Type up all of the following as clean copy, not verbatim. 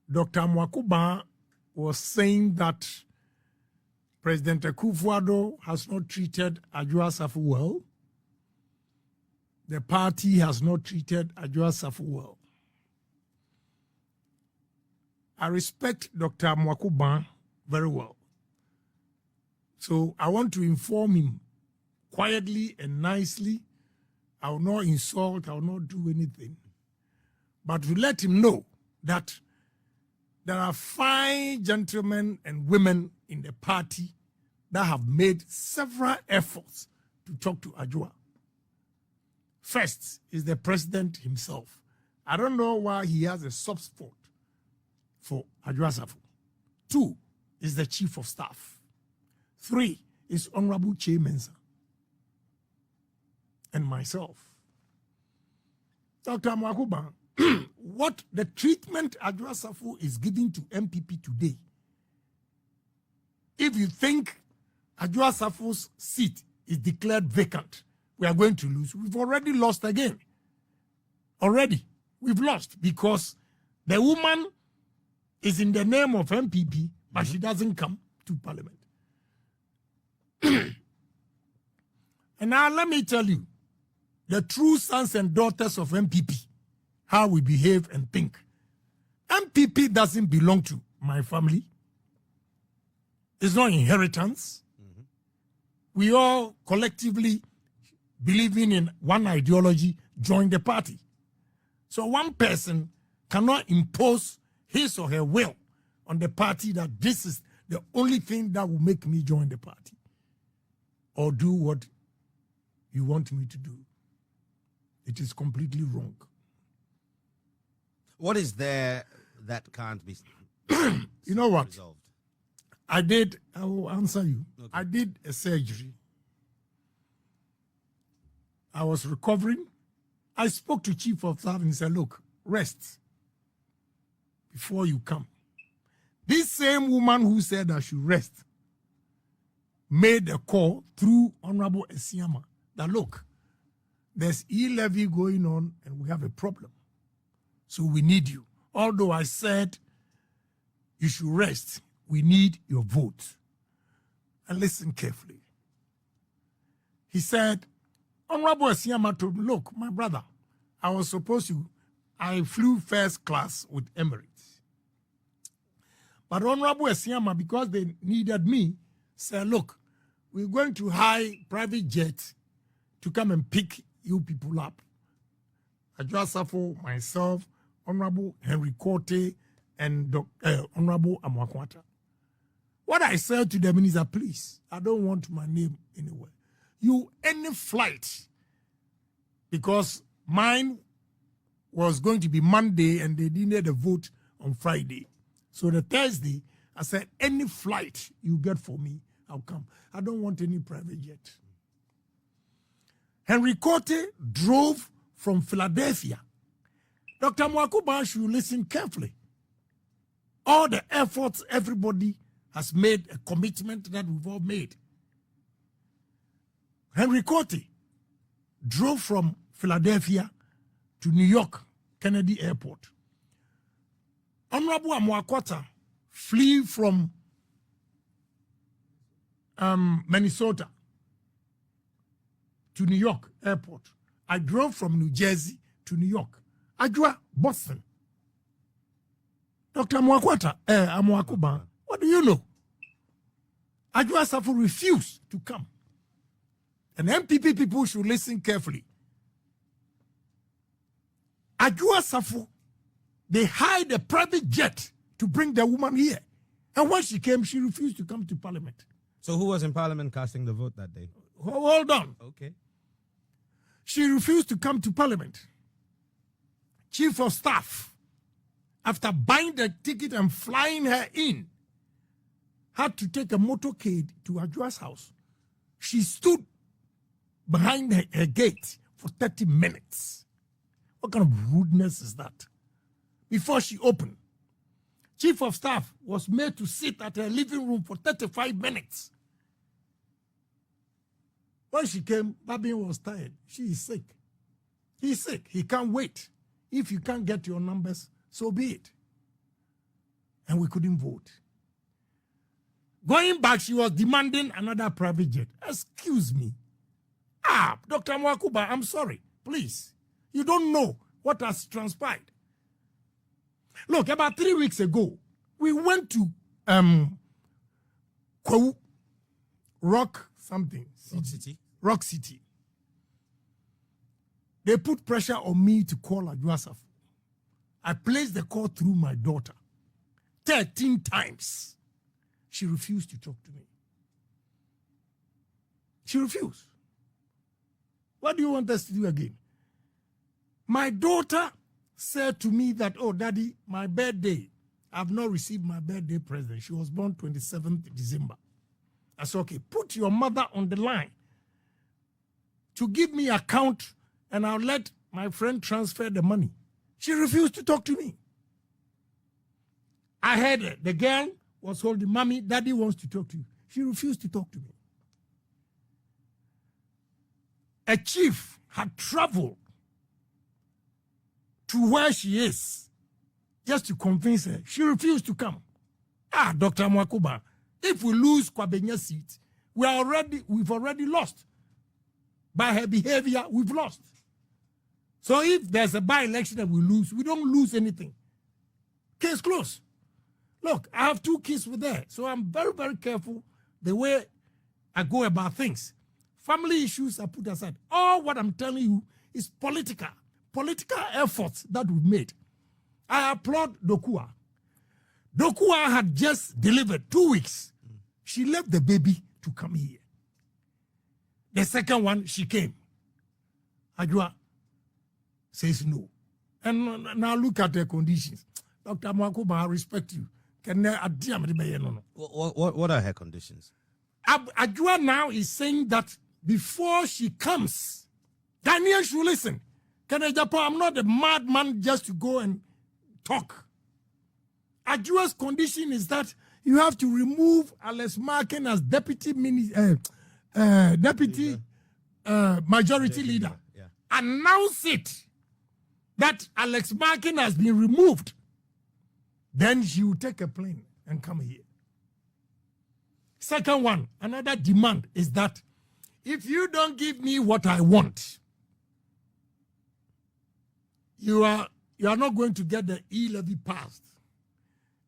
Dr. Mwakuba was saying that President Akufo-Addo has not treated Adwoa Safo well. The party has not treated Adwoa Safo well. I respect Dr. Mwakuba very well. So I want to inform him quietly and nicely. I will not insult, I will not do anything. But to let him know that there are fine gentlemen and women in the party that have made several efforts to talk to Adwoa. First is the president himself. I don't know why he has a soft spot for Adwoa Safo. 2 is the chief of staff. 3 is Honorable Che Mensah and myself. Dr. Mwakuba, what the treatment Adwoa Safo is giving to NPP today, if you think Adwoa Safo's seat is declared vacant, we are going to lose. We've already lost again. Already. We've lost because the woman is in the name of NPP, but she doesn't come to parliament. And now let me tell you, the true sons and daughters of NPP, how we behave and think. NPP doesn't belong to my family. It's not inheritance. We all collectively believing in one ideology join the party. So one person cannot impose his or her will on the party that this is the only thing that will make me join the party or do what you want me to do. It is completely wrong. What is there that can't be you know what? resolved? I will answer you. Okay. I did a surgery. I was recovering. I spoke to Chief of Staff and said, look, rest before you come. This same woman who said I should rest made a call through Honorable Esiama that, look, there's e-levy going on and we have a problem. So we need you. Although I said you should rest, we need your vote. And listen carefully. He said, Honorable Esiama told me, look, my brother, I flew first class with Emirates. But Honorable Esiama, because they needed me, said, look, we're going to hire private jet to come and pick you people up. Adwoa Safo, myself, Honorable Henry Korte, and Honorable Amwakwata. What I said to them is that, please, I don't want my name anywhere. Any flight, because mine was going to be Monday and they needed a vote on Friday. So the Thursday, I said, any flight you get for me, I'll come. I don't want any private jet. Henry Korte drove from Philadelphia. Dr. Mwakuba should listen carefully. All the efforts everybody has made, a commitment that we've all made. Henry Korte drove from Philadelphia to New York, Kennedy Airport. Honorable Amwakwata flew from Minnesota to New York Airport. I drove from New Jersey to New York. Adwoa, Boston. Dr. Amwakuba, what do you know? Adwoa Safo refused to come. And NPP people should listen carefully. Adwoa Safo, they hired a private jet to bring the woman here. And when she came, she refused to come to parliament. So who was in parliament casting the vote that day? Hold on. Okay. She refused to come to parliament. Chief of Staff, after buying the ticket and flying her in, had to take a motorcade to Adwoa's house. She stood behind her gate for 30 minutes. What kind of rudeness is that? Before she opened, Chief of Staff was made to sit at her living room for 35 minutes. When she came, Babin was tired. She is sick. He's sick. He can't wait. If you can't get your numbers, so be it. and we couldn't vote. Going back, she was demanding another private jet. Excuse me. Dr. Mwakuba, I'm sorry. Please. You don't know what has transpired. Look, about 3 weeks ago, we went to Rock City. Rock City. They put pressure on me to call Adwoa Safo. I placed the call through my daughter 13 times. She refused to talk to me. She refused. What do you want us to do again? My daughter said to me that, oh, Daddy, my birthday, I've not received my birthday present. She was born 27th December. I said, okay, put your mother on the line to give me account and I'll let my friend transfer the money. She refused to talk to me. I heard it. The girl was holding, Mommy, Daddy wants to talk to you. She refused to talk to me. A chief had traveled to where she is just to convince her. She refused to come. Dr. Mwakuba, if we lose Kwabenya's seat, we've already lost. By her behavior, we've lost. So if there's a by-election that we lose, we don't lose anything. Case closed. Look, I have 2 kids with her, so I'm very, very careful the way I go about things. Family issues are put aside. All what I'm telling you is political efforts that we've made. I applaud Dokua. Dokua had just delivered 2 weeks. She left the baby to come here. The second one, she came. Adwoa says no. And now look at the conditions. Dr. Mwakuba, I respect you. What are her conditions? Adwoa now is saying that before she comes, Daniel should listen. Agyapong, I'm not a madman just to go and talk. Adwoa's condition is that you have to remove Alex Markin as deputy majority leader. Yeah. Announce it that Alex Markin has been removed. Then she will take a plane and come here. Second one, another demand is that if you don't give me what I want, you are not going to get the e-levy passed.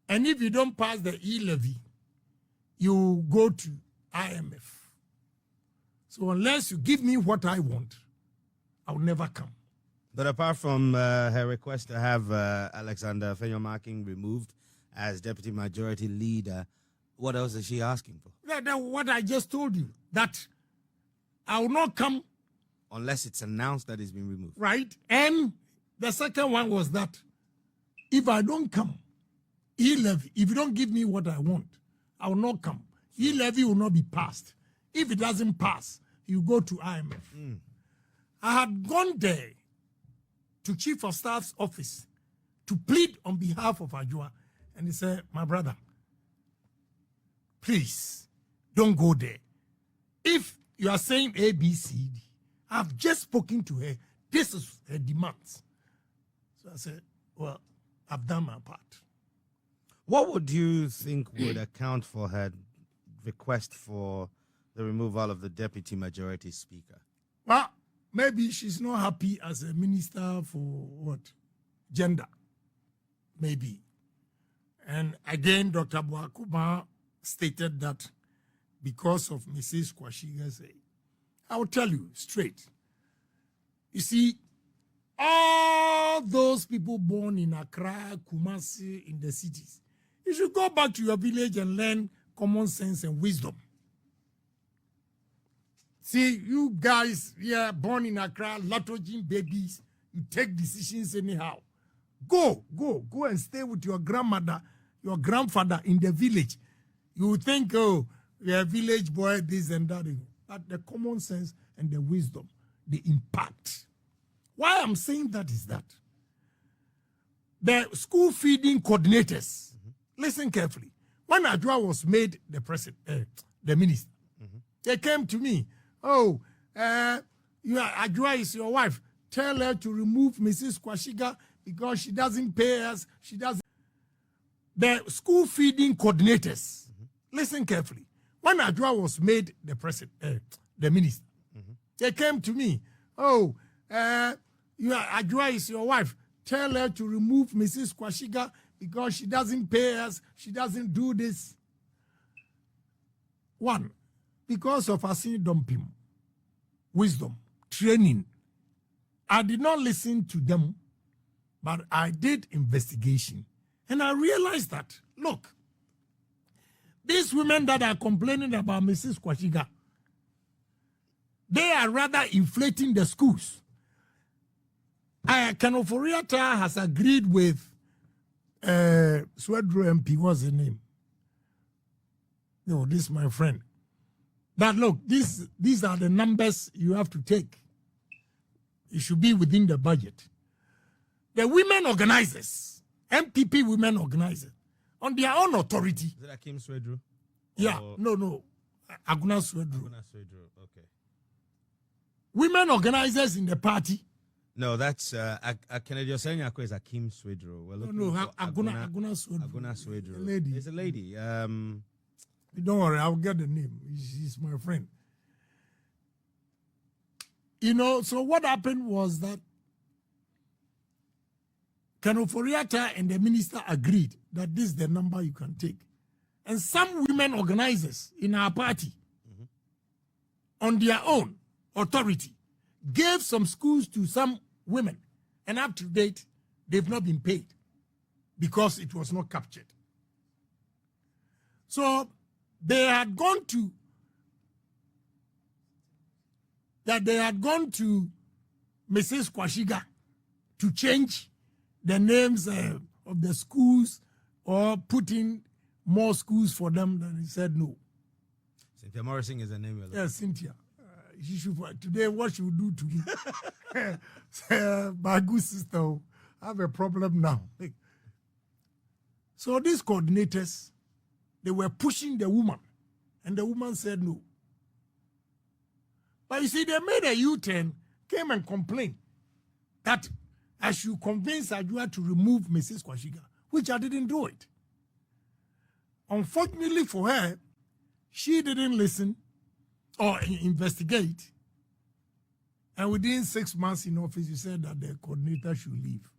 And if you don't pass the e-levy, you go to IMF. So unless you give me what I want, I'll never come. But apart from her request to have Alexander Fenyomarking removed as deputy majority leader, what else is she asking for? What I just told you, that I will not come. Unless it's announced that it's been removed. Right? And the second one was that if I don't come, e-levy, if you don't give me what I want, I will not come. E-levy will not be passed. If it doesn't pass, you go to IMF. I had gone there to Chief of Staff's office to plead on behalf of Adwoa. And he said, my brother, please, don't go there. If you are saying A, B, C, D, I've just spoken to her. This is her demands. So I said, well, I've done my part. What would you think would account for her request for the removal of the deputy majority speaker? Well, maybe she's not happy as a minister for what? Gender. Maybe. And again, Dr. Mwakuba stated that because of Mrs. Kwashiga's age. I will tell you straight. You see, all those people born in Accra, Kumasi, in the cities, you should go back to your village and learn common sense and wisdom. See, you guys here born in Accra, latogene babies, you take decisions anyhow. Go and stay with your grandmother, your grandfather in the village. You think, oh, you're a village boy, this and that. But the common sense and the wisdom, the impact. Why I'm saying that is that the school feeding coordinators, listen carefully. When Adwoa was made the president, the minister, they came to me. Oh, Adwoa is your wife. Tell her to remove Mrs. Kwashiga because she doesn't pay us. She doesn't. the school feeding coordinators, listen carefully. When Adwoa was made the president, the minister, they came to me. Oh, Adwoa is your wife. Tell her to remove Mrs. Kwashiga because she doesn't pay us. She doesn't do this. One, because of Asidompim, wisdom, training. I did not listen to them, but I did investigation. And I realized that, look, these women that are complaining about Mrs. Kwashiga, they are rather inflating the schools. Kanoforiata has agreed with Swedro MP, what's his name? No, this is my friend. That look, these are the numbers you have to take. It should be within the budget. The women organizers, NPP women organizers, on their own authority. Is it Akim Swedru? Yeah, no. Aguna Swedru. Aguna Swedru, okay. Women organizers in the party. No, that's Kennedy Osenyako is Akim Swedru. No, Aguna Swedru. Aguna Swedru. A lady. It's a lady. Don't worry, I'll get the name. She's my friend. You know, so what happened was that Kanoforiata and the minister agreed that this is the number you can take. And some women organizers in our party, on their own authority, gave some schools to some women. And up to date, they've not been paid because it was not captured. So they had gone to Mrs. Kwashiga to change the names of the schools or put in more schools for them. Then he said no. Cynthia Morrison is the name. Yes, Cynthia. She should, today, what she will do to me? My good sister, I have a problem now. So these coordinators, they were pushing the woman, and the woman said no. But you see, they made a U-turn, came and complained that I should convince Adwoa to remove Mrs. Kwashiga, which I didn't do it. Unfortunately for her, she didn't listen or investigate. And within 6 months in office, you said that the coordinator should leave.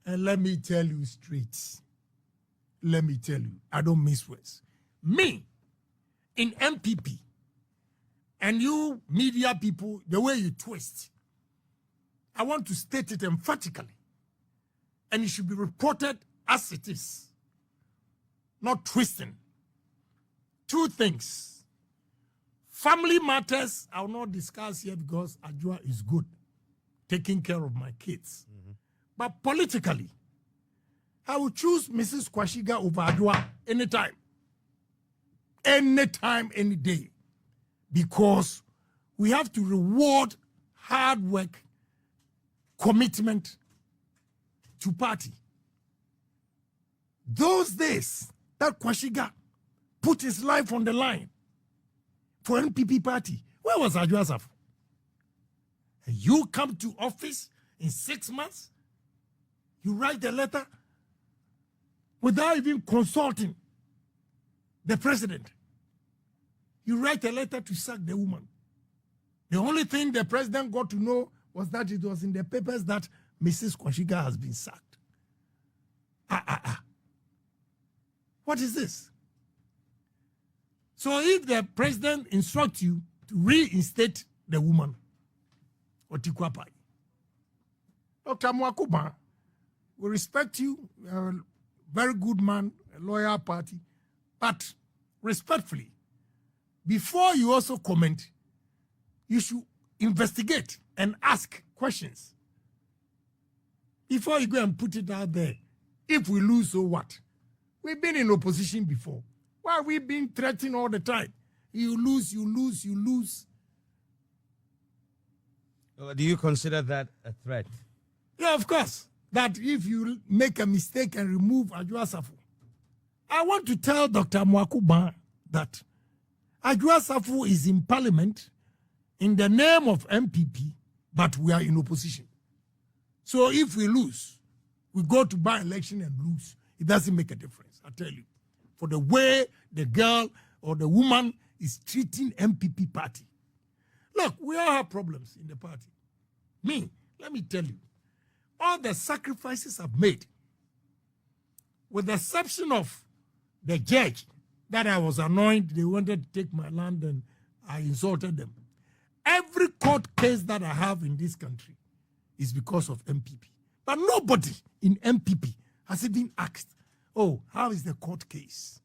And let me tell you straight. Let me tell you, I don't miss words. Me, in NPP, and you media people, the way you twist, I want to state it emphatically. And it should be reported as it is. Not twisting. Two things. Family matters, I will not discuss here because Adwoa is good, taking care of my kids. But politically, I will choose Mrs. Kwashiga over Adwoa anytime. Anytime, any day. Because we have to reward hard work, commitment to party. Those days that Kwashiga put his life on the line for NPP party, where was Adwoa Safo? And you come to office in 6 months, you write a letter without even consulting the president. You write a letter to sack the woman. The only thing the president got to know was that it was in the papers that Mrs. Kwashiga has been sacked. What is this? So if the president instructs you to reinstate the woman, Otikwapai, Dr. Mwakuba, we respect you, you're a very good man, a loyal party, but respectfully, before you also comment, you should investigate and ask questions. Before you go and put it out there, if we lose, so what? We've been in opposition before. Why have we been threatened all the time? You lose, you lose, you lose. Do you consider that a threat? Yeah, of course. That if you make a mistake and remove Adwoa Safo. I want to tell Dr. Mwakuba that Adwoa Safo is in parliament in the name of NPP, but we are in opposition. So if we lose, we go to by-election and lose. it doesn't make a difference, I tell you. For the way the girl or the woman is treating MPP party. Look, we all have problems in the party. Me, let me tell you, all the sacrifices I've made, with the exception of the judge that I was annoyed, they wanted to take my land and I insulted them. Every court case that I have in this country is because of MPP. But nobody in MPP has been asked, oh, how is the court case?